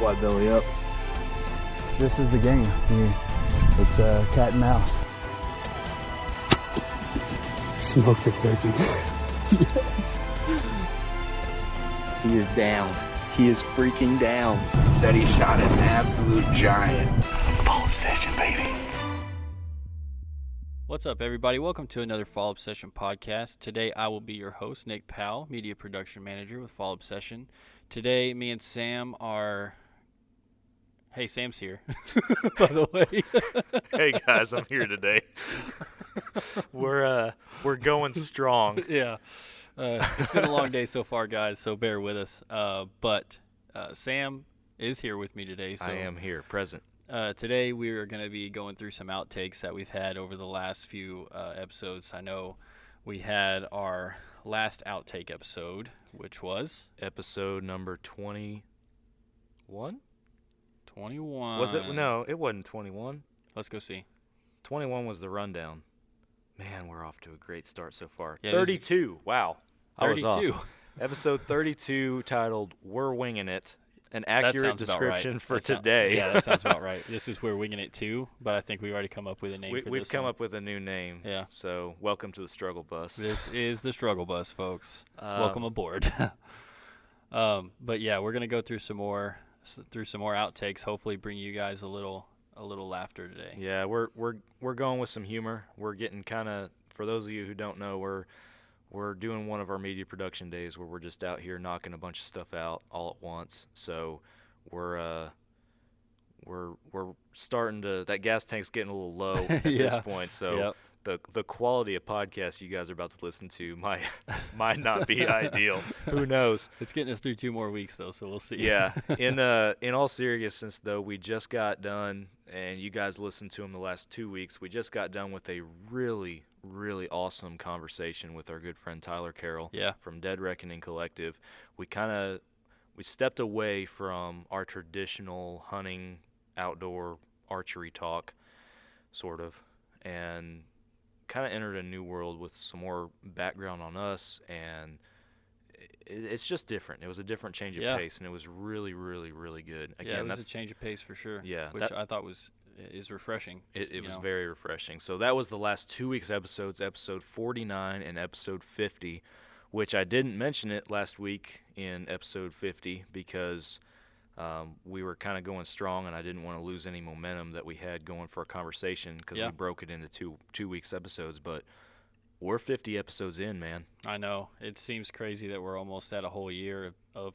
Why belly up? This is the game. It's cat and mouse. Smoked a turkey. Yes. He is down. He is freaking down. Said he shot an absolute giant. Fall obsession, baby. What's up, everybody? Welcome to another Fall Obsession podcast. Today, I will be your host, Nick Powell, Media Production Manager with Fall Obsession. Today, me and Sam are... Hey, Sam's here, by the way. Hey, guys, I'm here today. We're going strong. Yeah. It's been a long day so far, guys, so bear with us. But Sam is here with me today. So I am here, present. Today we are going to be going through some outtakes that we've had over the last few episodes. I know we had our last outtake episode, which was Episode number 21? 21. Was it? No, it wasn't 21. Let's go see. 21 was the rundown. Man, we're off to a great start so far. Yeah, 32. Wow. 32. I was off. Episode 32 titled We're Winging It. An accurate description for today. Yeah, that sounds about right. This is We're Winging It too, but I think we've already come up with a name for this We've come one. up with a new name. Yeah. So welcome to the struggle bus. This is the struggle bus, folks. Welcome aboard. But yeah, we're gonna go through some more outtakes. Hopefully, bring you guys a little laughter today. Yeah, we're going with some humor. We're getting kind of, for those of you who don't know, we're doing one of our media production days where we're just out here knocking a bunch of stuff out all at once. So we're starting to, that gas tank's getting a little low at this point. So Yep. the quality of podcast you guys are about to listen to might not be ideal. Who knows? It's getting us through 2 more weeks though, so we'll see. Yeah. In all seriousness though, we just got done, and you guys listened to them the last 2 weeks. We just got done with a really, really awesome conversation with our good friend Tyler Carroll from Dead Reckoning Collective. We stepped away from our traditional hunting, outdoor archery talk, sort of, and kind of entered a new world with some more background on us, and it's just different. It was a different change of pace, and it was really, really, really good. Again, it was a change of pace for sure. Yeah, which I thought is refreshing. It was very refreshing. So that was the last 2 weeks' episodes, episode 49 and episode 50, which I didn't mention it last week in episode 50 because we were kind of going strong, and I didn't want to lose any momentum that we had going for a conversation because we broke it into two weeks episodes. But we're 50 episodes in, man. I know. It seems crazy that we're almost at a whole year of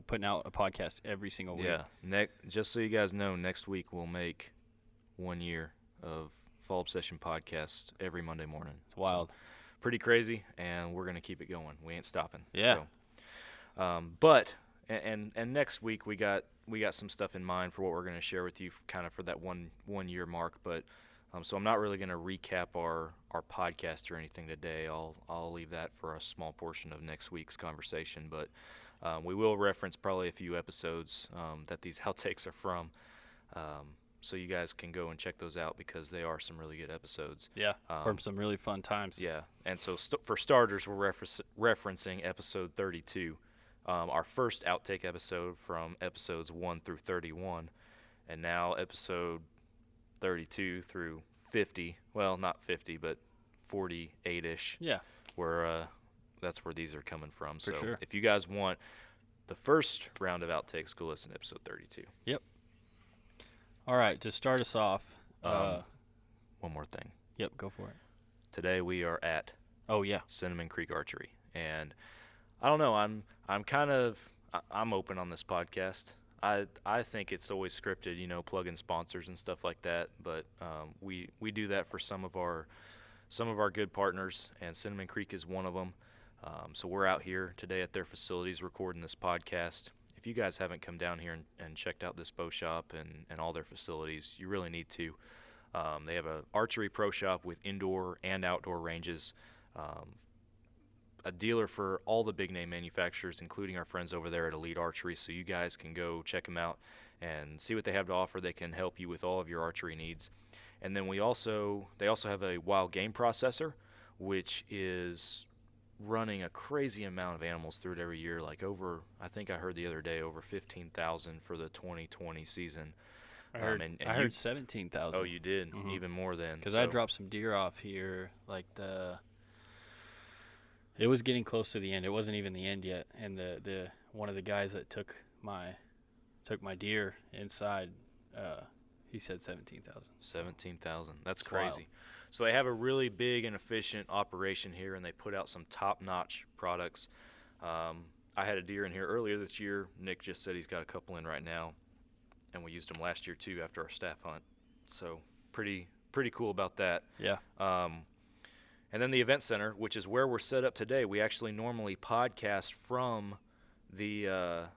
putting out a podcast every single week. Yeah. Just so you guys know, next week we'll make 1 year of Fall Obsession podcast every Monday morning. It's wild. So, pretty crazy, and we're going to keep it going. We ain't stopping. Yeah. So, but next week we got some stuff in mind for what we're going to share with you kind of for that one year mark, but so I'm not really going to recap our podcast or anything today. I'll leave that for a small portion of next week's conversation, but we will reference probably a few episodes that these outtakes are from, so you guys can go and check those out because they are some really good episodes. Yeah, from some really fun times. Yeah, and so for starters, we're referencing episode 32, our first outtake episode from episodes 1 through 31, and now episode 32 through 50. Well, not 50, but 48-ish. Yeah. Where that's where these are coming from. For so sure. If you guys want the first round of outtakes, go listen to episode 32. Yep. All right, to start us off. One more thing. Yep, go for it. Today we are at Cinnamon Creek Archery, and I don't know. I'm open on this podcast. I think it's always scripted, plug in sponsors and stuff like that. But we do that for some of our good partners, and Cinnamon Creek is one of them. So we're out here today at their facilities recording this podcast. If you guys haven't come down here and checked out this bow shop and all their facilities, you really need to. They have an archery pro shop with indoor and outdoor ranges. A dealer for all the big name manufacturers, including our friends over there at Elite Archery, so you guys can go check them out and see what they have to offer. They can help you with all of your archery needs. And then they also have a wild game processor, which is running a crazy amount of animals through it every year, like I think I heard the other day, over 15,000 for the 2020 season. I heard 17,000. Oh, you did? Mm-hmm. Even more than. Because I dropped some deer off here, it was getting close to the end. It wasn't even the end yet, and the one of the guys that took my deer inside, he said 17,000. 17,000. That's crazy. Wild. So they have a really big and efficient operation here, and they put out some top-notch products. I had a deer in here earlier this year. Nick just said he's got a couple in right now, and we used them last year too after our staff hunt. So pretty cool about that. Yeah. And then the event center, which is where we're set up today. We actually normally podcast from the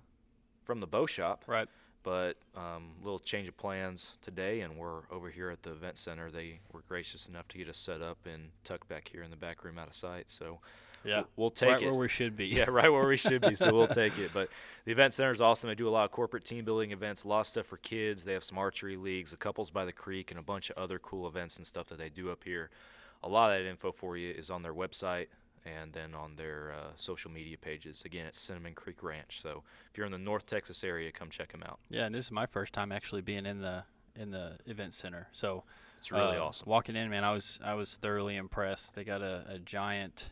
bow shop. Right. But little change of plans today, and we're over here at the event center. They were gracious enough to get us set up and tucked back here in the back room out of sight. So yeah, we'll take it. Right where we should be. Yeah, right where we should be. So we'll take it. But the event center is awesome. They do a lot of corporate team building events, a lot of stuff for kids. They have some archery leagues, a couples by the creek, and a bunch of other cool events and stuff that they do up here. A lot of that info for you is on their website and then on their social media pages. Again, it's Cinnamon Creek Ranch. So if you're in the North Texas area, come check them out. Yeah, and this is my first time actually being in the event center. So it's really awesome. Walking in, man, I was thoroughly impressed. They got a giant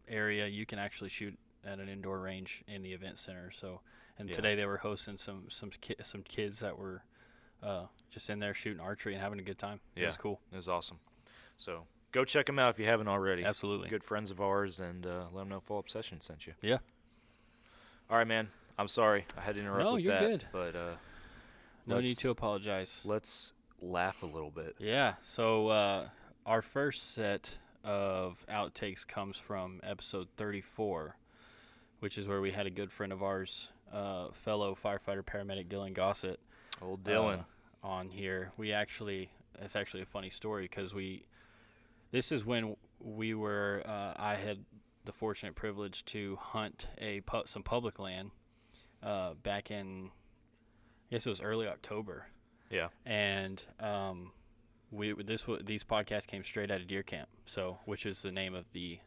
area. You can actually shoot at an indoor range in the event center. So today they were hosting some kids that were just in there shooting archery and having a good time. Yeah, it was cool. It was awesome. So go check them out if you haven't already. Absolutely. Good friends of ours, and let them know Full Obsession sent you. Yeah. All right, man. I'm sorry I had to interrupt with that. No, you're good. But no need to apologize. Let's laugh a little bit. Yeah. So our first set of outtakes comes from episode 34, which is where we had a good friend of ours, fellow firefighter paramedic Dylan Gossett. Old Dylan. On here. It's actually a funny story because this is when we were, I had the fortunate privilege to hunt some public land back in, I guess it was early October. Yeah. And these podcasts came straight out of deer camp, which is the name of the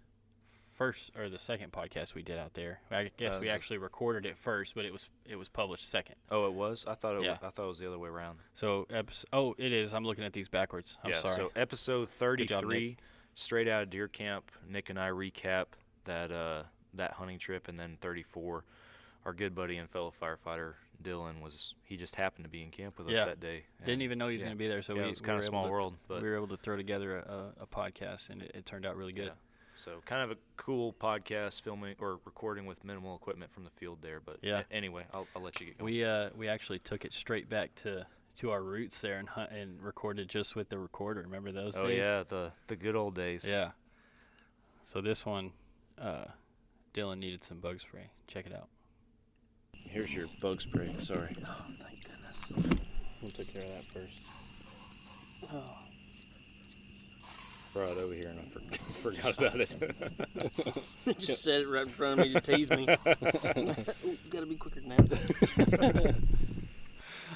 first or the second podcast we did out there. I guess we actually recorded it first, but it was published second. Oh, it was? I thought it was the other way around. So it is. I'm looking at these backwards. I'm sorry. So episode 33, straight out of deer camp. Nick and I recap that hunting trip, and then 34, our good buddy and fellow firefighter Dylan he just happened to be in camp with us that day. Didn't even know he was going to be there. So it's kind of a small world, but we were able to throw together a podcast, and it turned out really good. Yeah. So kind of a cool podcast, filming or recording with minimal equipment from the field there. But anyway, I'll let you get going. We actually took it straight back to our roots there and recorded just with the recorder. Remember those days? Oh yeah, the good old days. Yeah. So this one, Dylan needed some bug spray. Check it out. Here's your bug spray. Sorry. Oh, thank goodness. We'll take care of that first. Oh. Brought it over here and I forgot about it. Just set it right in front of me to tease me. You gotta be quicker than that.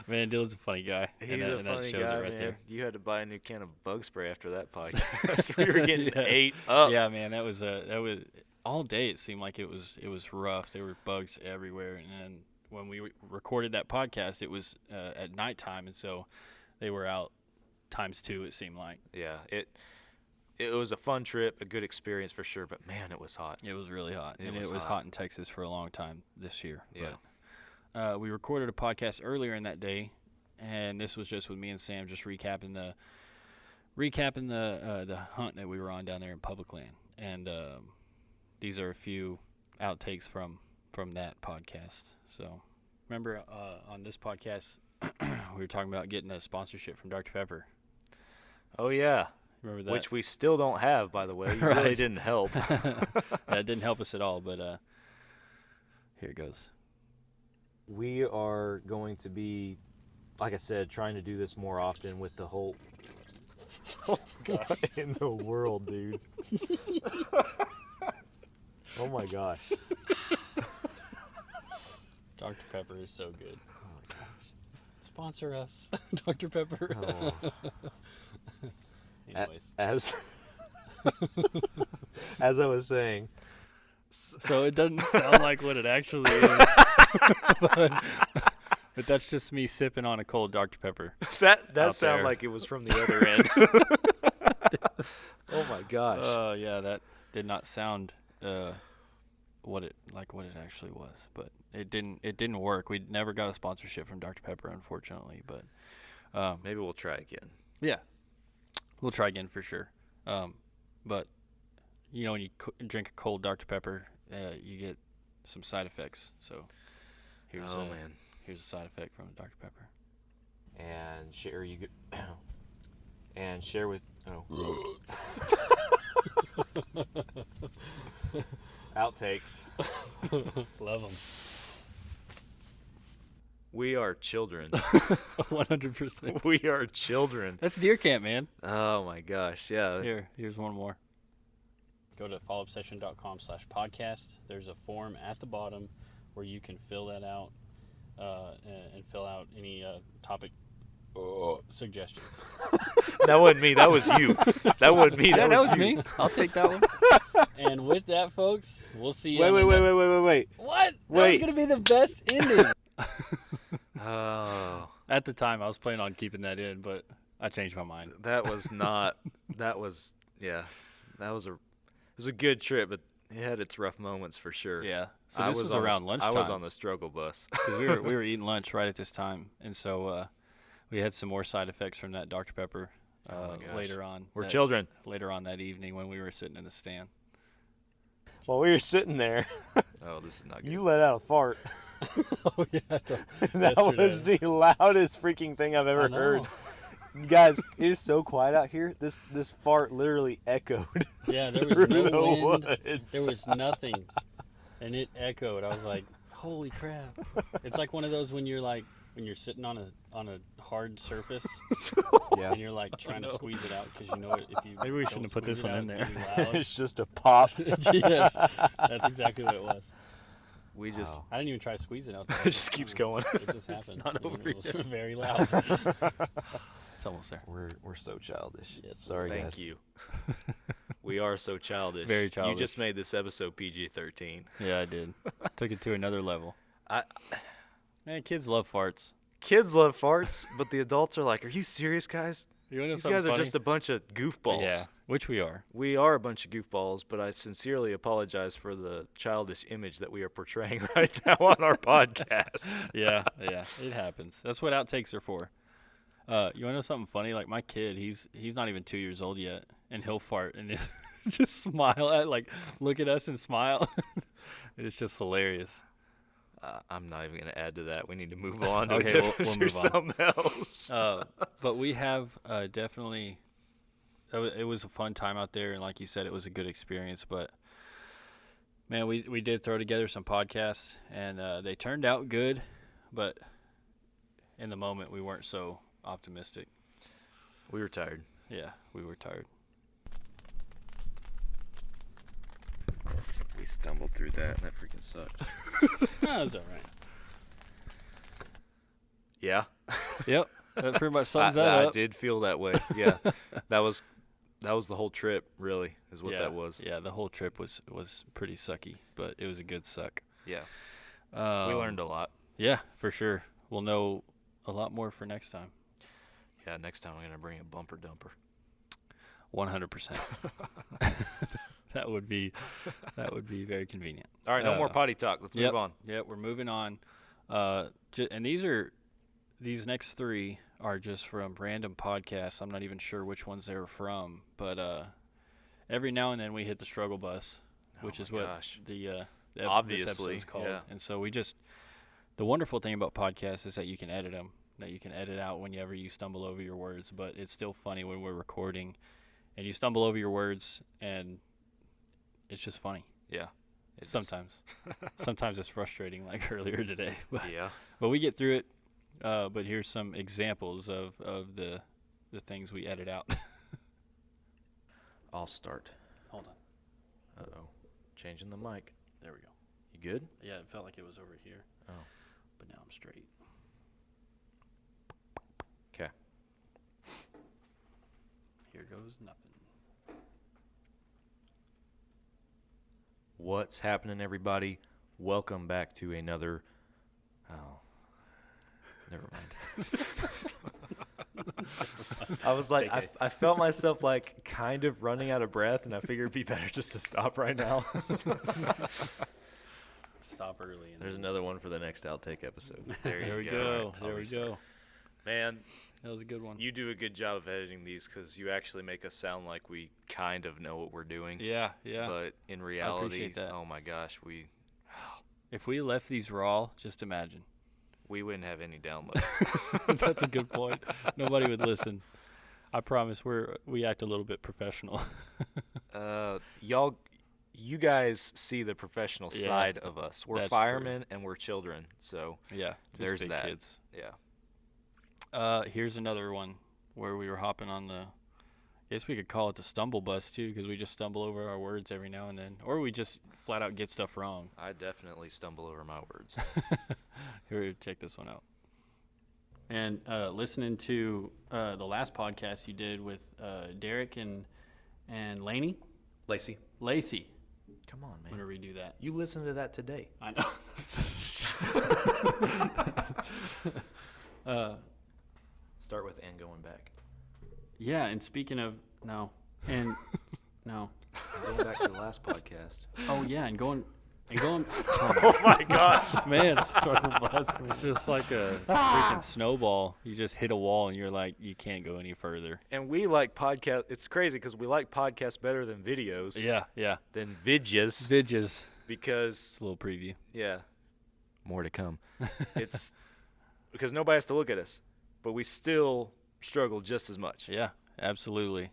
Man, Dylan's a funny guy. He's a funny guy, it right man. there. You had to buy a new can of bug spray after that podcast. We were getting ate up. Yeah, man, that was all day. It seemed like it was rough. There were bugs everywhere, and then when we recorded that podcast, it was at nighttime, and so they were out times 2. It seemed like. Yeah, it was a fun trip, a good experience for sure, but man, it was hot. It was really hot. It was hot in Texas for a long time this year. Yeah. But, we recorded a podcast earlier in that day, and this was just with me and Sam, just recapping the hunt that we were on down there in public land. And these are a few outtakes from that podcast. So remember on this podcast, we were talking about getting a sponsorship from Dr. Pepper. Oh yeah. Remember that? Which we still don't have, by the way. You really didn't help. That didn't help us at all, but here it goes. We are going to be, like I said, trying to do this more often with the whole... Oh, God, in the world, dude. Oh, my gosh. Dr. Pepper is so good. Oh, my gosh. Sponsor us, Dr. Pepper. Oh. Anyways. As I was saying, so it doesn't sound like what it actually is. But that's just me sipping on a cold Dr. Pepper. That out sounded there. like it was from the other end. Oh my gosh. Oh yeah, that did not sound what it actually was, but it didn't work. We never got a sponsorship from Dr. Pepper, unfortunately, but Maybe we'll try again. yeah, we'll try again for sure. But you know, when you drink a cold Dr. Pepper, you get some side effects. So here's here's a side effect from Dr. Pepper. And share and share with outtakes. Love them. We are children. 100%. We are children. That's deer camp, man. Oh my gosh, yeah. Here's one more. Go to followobsession.com/podcast. There's a form at the bottom where you can fill that out and fill out any topic suggestions. That wasn't me. That was you. That wasn't me. That was you. me. I'll take that one. And with that, folks, we'll see you. Wait. What? That Wait. was gonna be the best ending. Oh, At the time, I was planning on keeping that in, but I changed my mind. that was not. That was yeah. That was it was a good trip, but it had its rough moments for sure. Yeah. So I this was on around the, lunchtime. I was on the struggle bus. Because we were eating lunch right at this time, and so we had some more side effects from that Dr. Pepper Oh my gosh. later on. We're children. Later on that evening when we were sitting in the stand. While we were sitting there, Oh, this is not good. you let out a fart. Oh yeah, That was the loudest freaking thing I've ever heard. Guys, it is so quiet out here. This fart literally echoed. Yeah, there was through no the wind. woods. There was nothing, and it echoed. I was like, "Holy crap!" It's like one of those when you're sitting on a hard surface, Yeah. and you're like trying to squeeze it out because you know if you Maybe we don't shouldn't have put this squeeze it one in out, there. it's gonna be loud. It's just a pop. Yes, that's exact's what it was. We just Wow. I didn't even try to squeeze it out. it just keeps going. It just happened. Not and over it was yet. very loud. It's almost there. We're so childish. Yes, Sorry, Thank guys. you. We are so childish. Very childish. You just made this episode PG-13. Yeah, I did. Took it to another level. I Man, kids love farts. Kids love farts, but the adults are like, "Are you serious, guys? You want to know These something guys are funny? just a bunch of goofballs." Yeah, which we are. We are a bunch of goofballs, but I sincerely apologize for the childish image that we are portraying right now on our podcast. Yeah, it happens. That's what outtakes are for. You want to know something funny? Like my kid, he's not even 2 years old yet, and he'll fart and just smile look at us and smile. It's just hilarious. I'm not even going to add to that. We need to move on. Okay, we'll do move on. something else. But we have definitely. It was a fun time out there, and like you said, it was a good experience. But man, we did throw together some podcasts, and they turned out good. But in the moment, we weren't so optimistic. We were tired. Yeah, we were tired. We stumbled through that, and that freaking sucked. That was all right. Yeah. Yep, that pretty much sums that I up. did feel that way. Yeah. That was the whole trip, really, is what Yeah, that was. Yeah, the whole trip was pretty sucky, but it was a good suck. Yeah. We learned a lot. Yeah, for sure. We'll know a lot more for next time. Yeah, next time I'm going to bring a bumper dumper. 100%. That would be very convenient. All right, no more potty talk. Let's move on. Yeah, we're moving on. And these next three are just from random podcasts. I'm not even sure which ones they were from, but every now and then we hit the struggle bus, which is what this episode is called. Yeah. And so the wonderful thing about podcasts is that you can edit them, that you can edit out whenever you stumble over your words, but it's still funny when we're recording and you stumble over your words, and it's just funny. Yeah. Sometimes. Sometimes it's frustrating, like earlier today. But, Yeah. but we get through it. But here's some examples of the things we edit out. I'll start. Hold on. Uh-oh. Changing the mic. There we go. You good? Yeah, it felt like it was over here. Oh. But now I'm straight. Okay. Here goes nothing. What's happening, everybody? Welcome back to another... Oh, never mind. I was like, I felt myself like kind of running out of breath, and I figured it'd be better just to stop right now. Stop early. There's another one for the next outtake episode. There we go. There we go. Man, that was a good one. You do a good job of editing these because you actually make us sound like we kind of know what we're doing. Yeah. But in reality, I appreciate that. Oh my gosh, if we left these raw, just imagine. We wouldn't have any downloads. That's a good point. Nobody would listen. I promise we act a little bit professional. You guys see the professional side of us. We're firemen and we're children, so yeah, there's big that. Kids. Yeah. Here's another one where we were hopping on the. I guess we could call it the stumble bus too, because we just stumble over our words every now and then, or we just flat out get stuff wrong. I definitely stumble over my words. Here, check this one out. And listening to the last podcast you did with Derek and Lacey. Come on, man. I'm gonna redo that. You listened to that today. I know. Start with and going back. Yeah, and speaking of no. Going back to the last podcast. Oh yeah, and going. Oh my gosh, man! It's just like a freaking snowball. You just hit a wall, and you're like, you can't go any further. And we like podcast. It's crazy because we like podcasts better than videos. Yeah. Than vidges. Because it's a little preview. Yeah. More to come. It's because nobody has to look at us, but we still struggle just as much. Yeah, absolutely.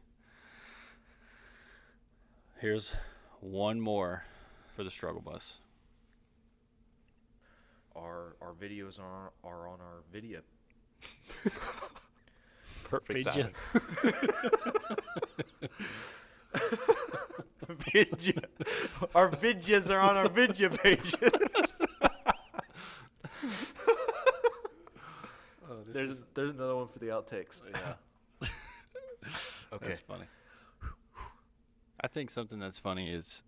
Here's one more for the struggle bus. Our videos are on our video. Perfect timing. Our videos are on our video pages. There's another one for the outtakes. Yeah. Okay. That's funny. I think something that's funny is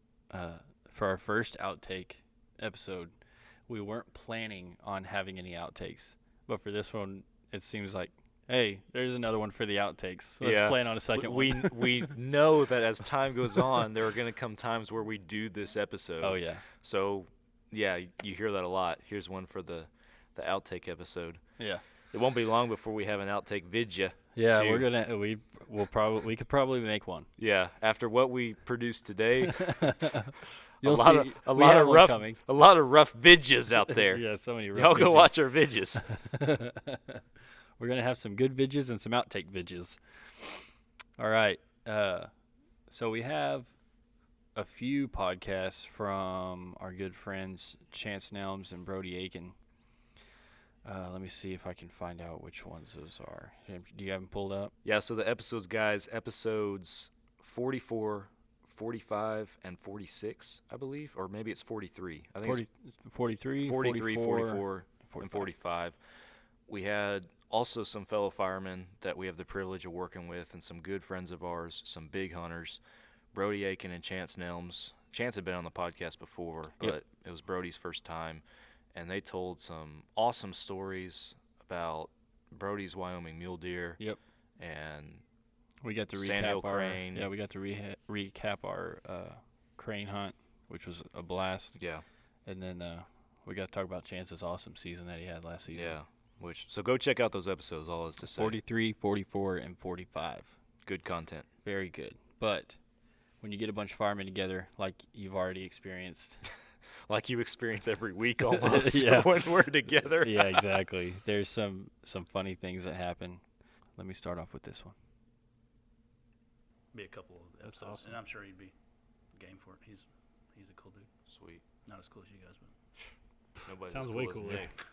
for our first outtake episode, we weren't planning on having any outtakes. But for this one, it seems like, hey, there's another one for the outtakes. Let's plan on a second one. We know that as time goes on, there are going to come times where we do this episode. Oh, yeah. So, yeah, you hear that a lot. Here's one for the outtake episode. Yeah. It won't be long before we have an outtake vidya. Yeah, we could probably make one. Yeah, after what we produced today, a lot of rough vidyas out there. Yeah, so many rough Y'all go watch our vidyas. We're gonna have some good vidyas and some outtake vidyas. All right, so we have a few podcasts from our good friends Chance Nelms and Brody Aiken. Let me see if I can find out which ones those are. Do you have them pulled up? Yeah, so the episodes, guys, episodes 44, 45, and 46, I believe. Or maybe it's 43. I think it's 43, 44, and 45. We had also some fellow firemen that we have the privilege of working with and some good friends of ours, some big hunters, Brody Aiken and Chance Nelms. Chance had been on the podcast before, but it was Brody's first time. And they told some awesome stories about Brody's Wyoming mule deer. Yep. And we got to recap crane. Yeah, we got to recap our crane hunt, which was a blast. Yeah. And then we got to talk about Chance's awesome season that he had last season. Yeah. So go check out those episodes. All is to say. 43, 44, and 45. Good content. Very good. But when you get a bunch of firemen together, like you've already experienced. Like you experience every week almost when we're together. Yeah, exactly. There's some funny things that happen. Let me start off with this one. Be a couple of episodes, awesome. And I'm sure he'd be game for it. He's a cool dude. Sweet. Not as cool as you guys, but nobody's sounds as way cool cooler. As Nick.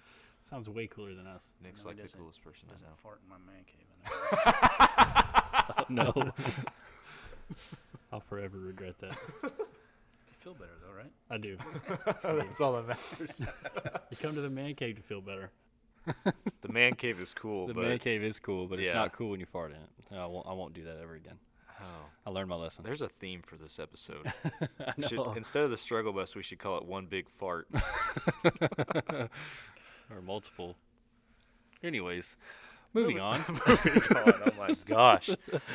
Sounds way cooler than us. Nick's like the coolest person I know. Fart in my man cave. No. I'll forever regret that. Feel better though, right? I do. That's all that matters. You come to the man cave to feel better. The man cave is cool. The but man cave is cool, but it's not cool when you fart in it. I won't do that ever again. I learned my lesson. There's a theme for this episode. I know. Instead of the struggle bus, we should call it one big fart. Or multiple. Anyways, moving on. Moving on. Oh my gosh.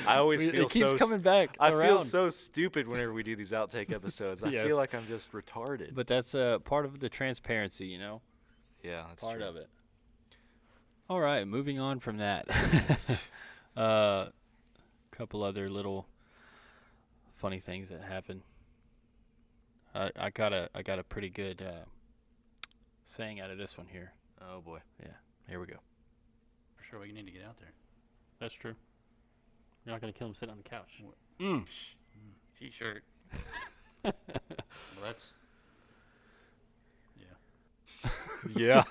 I always feel it keeps so coming back I around. feel so stupid whenever we do these outtake episodes. I Yes. feel like I'm just retarded. But that's part of the transparency, you know? Yeah, that's Part true. of it. All right, moving on from that. Couple other little funny things that happened. I got a pretty good saying out of this one here. Oh boy. Yeah. Here we go. For sure, we need to get out there. That's true. You're not gonna kill him sitting on the couch. T-shirt. Well, that's. Yeah. Yeah.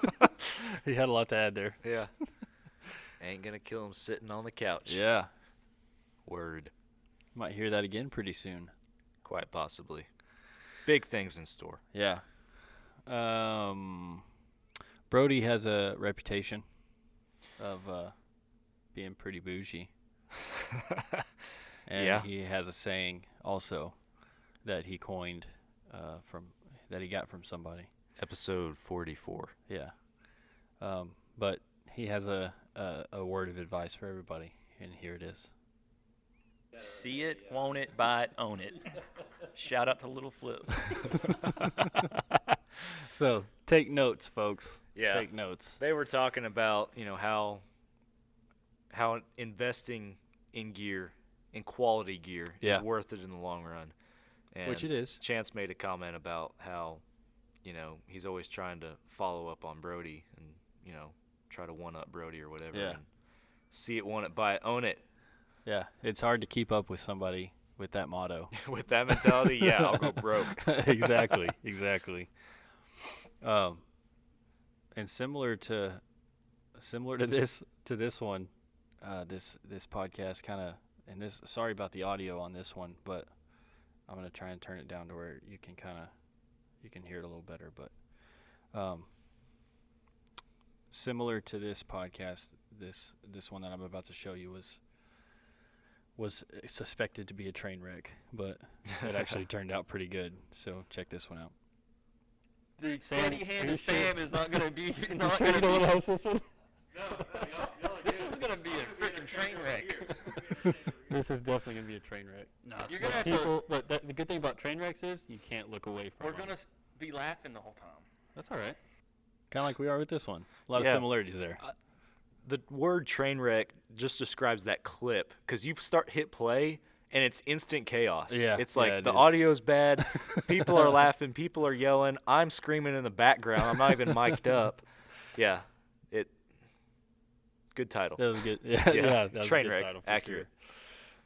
He had a lot to add there. Yeah. Ain't gonna kill him sitting on the couch. Yeah. Word. Might hear that again pretty soon. Quite possibly. Big things in store. Yeah. Brody has a reputation of being pretty bougie. And Yeah. he has a saying also that he coined that he got from somebody. Episode 44. Yeah. But he has a word of advice for everybody, and here it is. See it, want it, buy it, own it. Shout out to Little Flip. So take notes, folks. Yeah. Take notes. They were talking about, how investing in gear, in quality gear, Yeah. is worth it in the long run. And Which it is. Chance made a comment about how, he's always trying to follow up on Brody and, try to one-up Brody or whatever. Yeah. And see it, want it, buy it, own it. Yeah, it's hard to keep up with somebody with that motto. With that mentality, yeah, I'll go broke. Exactly. And similar to this one, this podcast kind of, and this, sorry about the audio on this one, but I'm gonna try and turn it down to where you can hear it a little better. But similar to this podcast, this one that I'm about to show you was suspected to be a train wreck, but it actually turned out pretty good. So check this one out. The Sam, steady hand are of you sure? Sam is not gonna be. host this one? This is gonna be a freaking train wreck. This is definitely gonna be a train wreck. No, You're gonna have to. But the good thing about train wrecks is you can't look away from We're them. gonna be laughing the whole time. That's all right. Kind of like we are with this one. A lot Yeah. of similarities there. The word train wreck just describes that clip, because you hit play and it's instant chaos. Yeah, It's like yeah, it the is. audio's bad, people are laughing, people are yelling, I'm screaming in the background, I'm not even mic'd up. Yeah, good title. That was good. Yeah, that was train a good wreck, title for accurate.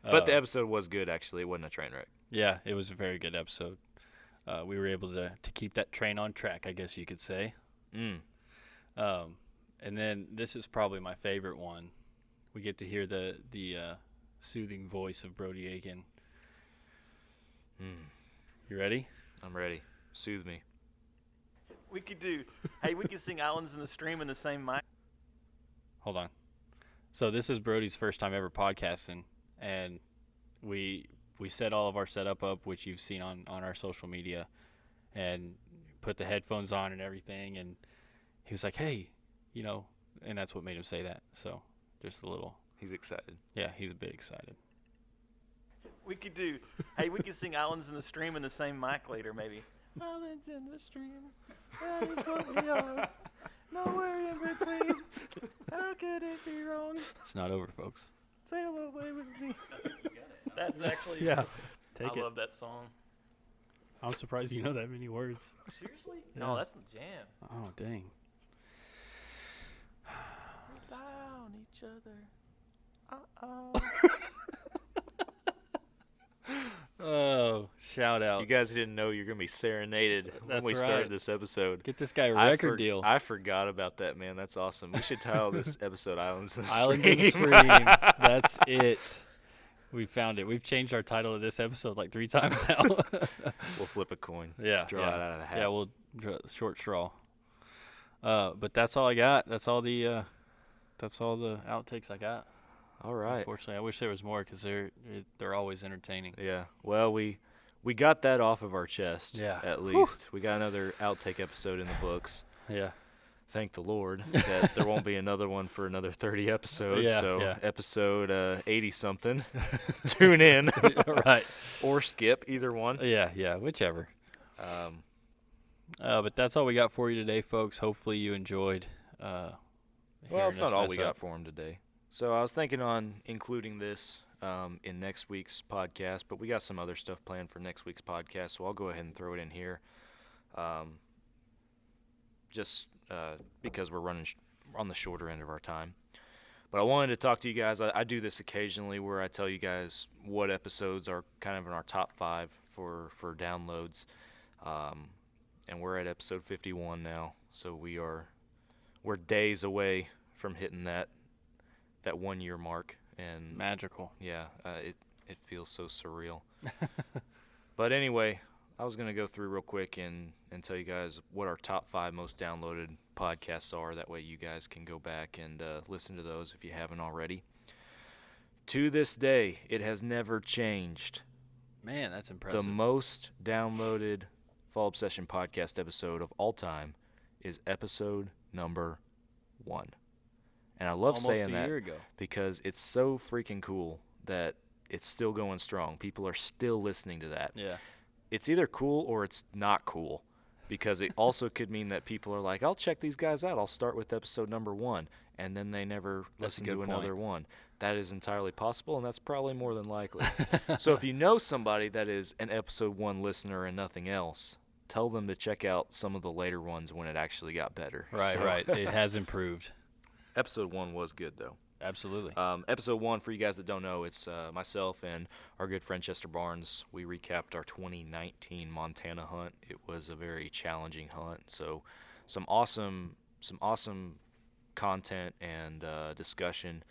sure. But the episode was good, actually. It wasn't a train wreck. Yeah, it was a very good episode. We were able to keep that train on track, I guess you could say. And then this is probably my favorite one. We get to hear the soothing voice of Brody Aiken. You ready? I'm ready. Soothe me. We could do. Hey, we could sing "Islands in the Stream" in the same mic. Hold on. So this is Brody's first time ever podcasting, and we set all of our setup up, which you've seen on our social media, and put the headphones on and everything, and he was like, hey, and that's what made him say that. So just a little. He's excited. Yeah, he's a bit excited. We could do. Hey, we could sing "Islands in the Stream" in the same mic later, maybe. Islands in the stream, that is what we are. Nowhere in between. How could it be wrong? It's not over, folks. Sail away with me. That's actually. Yeah. Take I it. love that song. I'm surprised you know that many words. Seriously? Yeah. No, that's a jam. Oh, dang. Rely on each other. Oh, shout out. You guys didn't know you're going to be serenaded when That's we right. started this episode. Get this guy a record deal. I forgot about that, man. That's awesome. We should title this episode Islands in the Islands in the Stream. Stream. That's it. We found it. We've changed our title of this episode like 3 times now. We'll flip a coin. Yeah. Draw it out of the hat. Yeah, we'll draw short straw. But that's all I got. That's all the outtakes I got. All right. Unfortunately, I wish there was more because they're always entertaining. Yeah. Well, we got that off of our chest. Yeah. At least we got another outtake episode in the books. Yeah. Thank the Lord that there won't be another one for another 30 episodes. Yeah, so yeah. episode 80-something, tune in. Right. Or skip, either one. Yeah, whichever. But that's all we got for you today, folks. Hopefully you enjoyed. Well, hearing it's not us all mess we up. got for him today. So I was thinking on including this in next week's podcast, but we got some other stuff planned for next week's podcast, so I'll go ahead and throw it in here. Just because we're running on the shorter end of our time. But I wanted to talk to you guys. I do this occasionally where I tell you guys what episodes are kind of in our top 5 for downloads. And we're at episode 51 now, so we're days away from hitting that 1 year mark. And Magical. yeah, it feels so surreal. But anyway, I was going to go through real quick and tell you guys what our top 5 most downloaded podcasts are. That way you guys can go back and listen to those if you haven't already. To this day, it has never changed. Man, that's impressive. The most downloaded Fall Obsession podcast episode of all time is episode number 1. And I love Almost saying a that year ago. because it's so freaking cool that it's still going strong. People are still listening to that. Yeah. It's either cool or it's not cool, because it also could mean that people are like, I'll check these guys out. I'll start with episode number 1, and then they never That's a listen good to another point. one. That is entirely possible, and that's probably more than likely. So if you know somebody that is an episode 1 listener and nothing else, tell them to check out some of the later ones when it actually got better. Right, So, right. It has improved. Episode 1 was good, though. Absolutely. Episode 1, for you guys that don't know, it's myself and our good friend Chester Barnes. We recapped our 2019 Montana hunt. It was a very challenging hunt, so some awesome content and discussion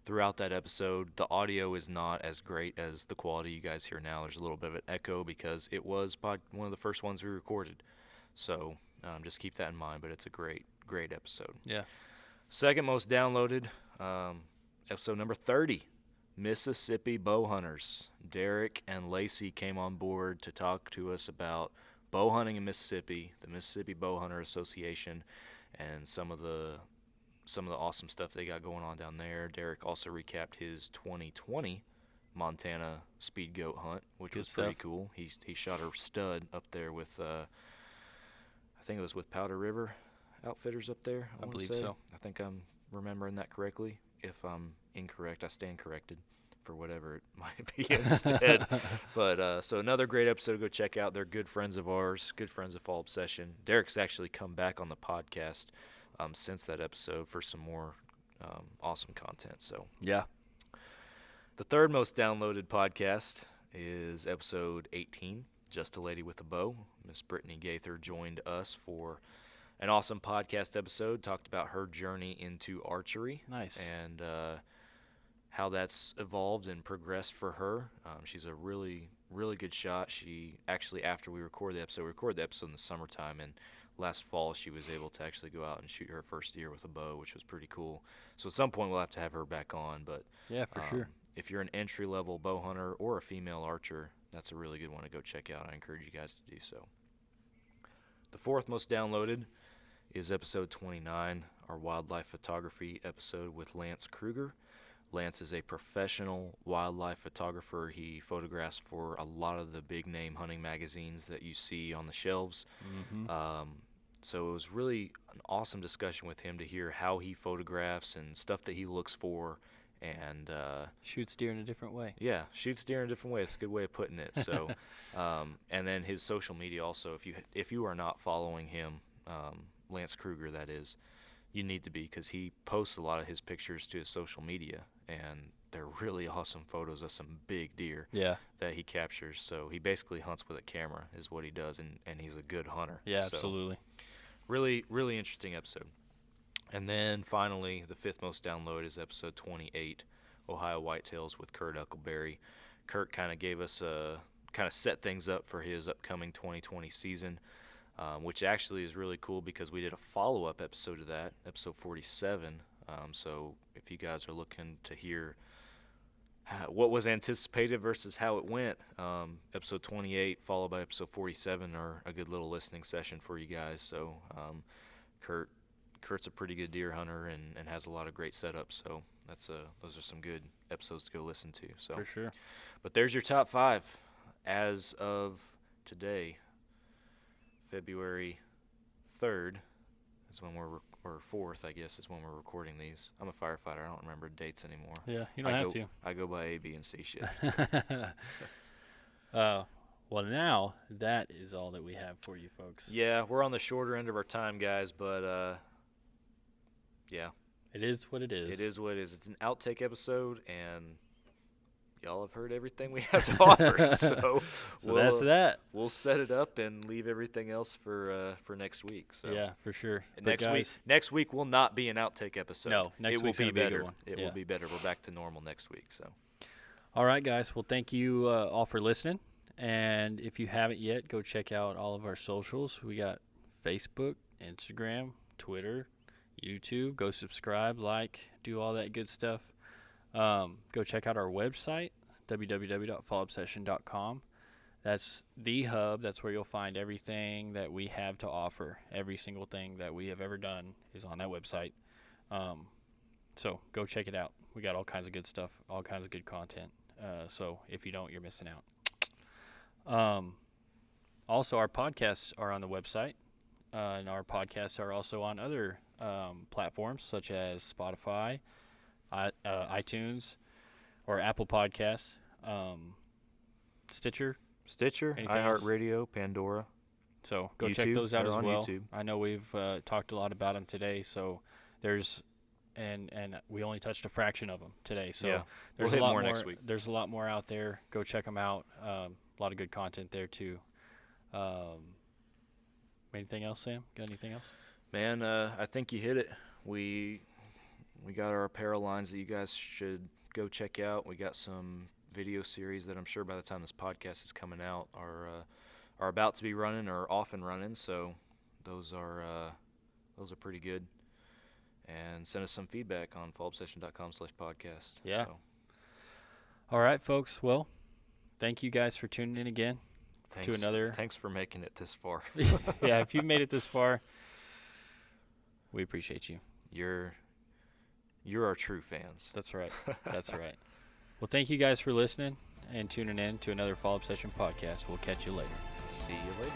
throughout that episode. The audio is not as great as the quality you guys hear now. There's a little bit of an echo because it was one of the first ones we recorded. So just keep that in mind, but it's a great episode. Yeah. Second most downloaded, episode number 30, Mississippi Bow Hunters. Derek and Lacey came on board to talk to us about bow hunting in Mississippi, the Mississippi Bow Hunter Association, and some of the awesome stuff they got going on down there. Derek also recapped his 2020 Montana speed goat hunt, which Good was pretty stuff. cool. He shot a stud up there with, I think it was with Powder River Outfitters up there. I wanna believe say. so. I think I'm remembering that correctly. If I'm incorrect, I stand corrected for whatever it might be instead. But so another great episode to go check out. They're good friends of ours, good friends of Fall Obsession. Derek's actually come back on the podcast since that episode for some more awesome content. So Yeah. the third most downloaded podcast is episode 18, Just a Lady with a Bow. Miss Brittany Gaither joined us for an awesome podcast episode, talked about her journey into archery. Nice. And how that's evolved and progressed for her. She's a really, really good shot. She actually, after we recorded the episode in the summertime, and last fall she was able to actually go out and shoot her first deer with a bow, which was pretty cool. So at some point we'll have to have her back on. But Yeah, for sure. if you're an entry-level bow hunter or a female archer, that's a really good one to go check out. I encourage you guys to do so. The fourth most downloaded is episode 29, our wildlife photography episode with Lance Kruger. Lance is a professional wildlife photographer. He photographs for a lot of the big-name hunting magazines that you see on the shelves. Mm-hmm. So it was really an awesome discussion with him to hear how he photographs and stuff that he looks for. And Shoots deer in a different way. yeah, shoots deer in a different way. It's a good way of putting it. So, and then his social media also. If you are not following him, Lance Kruger, that is, you need to be, because he posts a lot of his pictures to his social media, and they're really awesome photos of some big deer Yeah. that he captures. So he basically hunts with a camera is what he does, and he's a good hunter. Yeah, So, absolutely. really, really interesting episode. And then finally, the fifth most downloaded is episode 28, Ohio Whitetails with Kurt Uckleberry. Kurt kind of gave us set things up for his upcoming 2020 season, which actually is really cool because we did a follow-up episode of that, episode 47, So if you guys are looking to hear what was anticipated versus how it went, episode 28 followed by episode 47 are a good little listening session for you guys. So Kurt's a pretty good deer hunter and has a lot of great setups. So those are some good episodes to go listen to. So For sure. But there's your top 5 as of today, February 3rd. Is when or 4th, I guess, is when we're recording these. I'm a firefighter. I don't remember dates anymore. Yeah, you don't have to. I go by A, B, and C shift. Well, now that is all that we have for you folks. Yeah, we're on the shorter end of our time, guys, but yeah. It is what it is. It is what it is. It's an outtake episode, and y'all have heard everything we have to offer. So that's that. We'll set it up and leave everything else for next week. So yeah, for sure. Next week will not be an outtake episode. No, next week will be better. It will be better. We're back to normal next week. So. All right, guys. Well, thank you all for listening. And if you haven't yet, go check out all of our socials. We got Facebook, Instagram, Twitter, YouTube. Go subscribe, like, do all that good stuff. Go check out our website, www.fallobsession.com. That's the hub. That's where you'll find everything that we have to offer. Every single thing that we have ever done is on that website. So go check it out. We got all kinds of good stuff, all kinds of good content. So if you don't, you're missing out. Also, our podcasts are on the website, and our podcasts are also on other platforms such as Spotify, iTunes, or Apple Podcasts, Stitcher, iHeartRadio, Pandora. So go check those out as well. YouTube. I know we've talked a lot about them today, so there's and we only touched a fraction of them today. So yeah, there's we'll a lot more next week. There's a lot more out there. Go check them out. A lot of good content there too. Anything else, Sam? Got anything else? Man, I think you hit it. We got our apparel lines that you guys should go check out. We got some video series that I'm sure by the time this podcast is coming out are about to be running or off and running. So those are pretty good. And send us some feedback on fallobsession.com/podcast. Yeah. So. All right, folks. Well, thank you guys for tuning in again. Thanks for making it this far. Yeah, if you made it this far, we appreciate you. You're our true fans. That's right. That's right. Well, thank you guys for listening and tuning in to another Fall Obsession podcast. We'll catch you later. See you later.